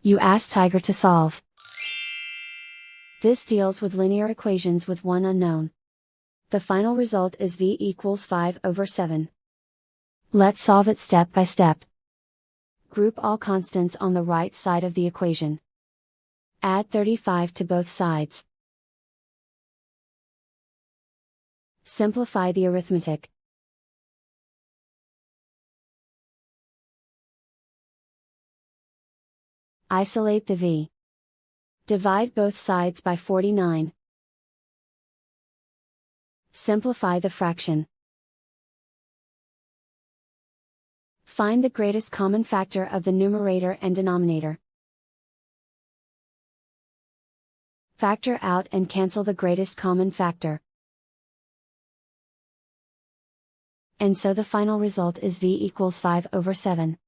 You ask Tiger to solve. This deals with linear equations with one unknown. The final result is v equals 5/7. Let's solve it step by step. Group all constants on the right side of the equation. Add 35 to both sides. Simplify the arithmetic. Isolate the v. Divide both sides by 49. Simplify the fraction. Find the greatest common factor of the numerator and denominator. Factor out and cancel the greatest common factor. And so the final result is v equals 5/7.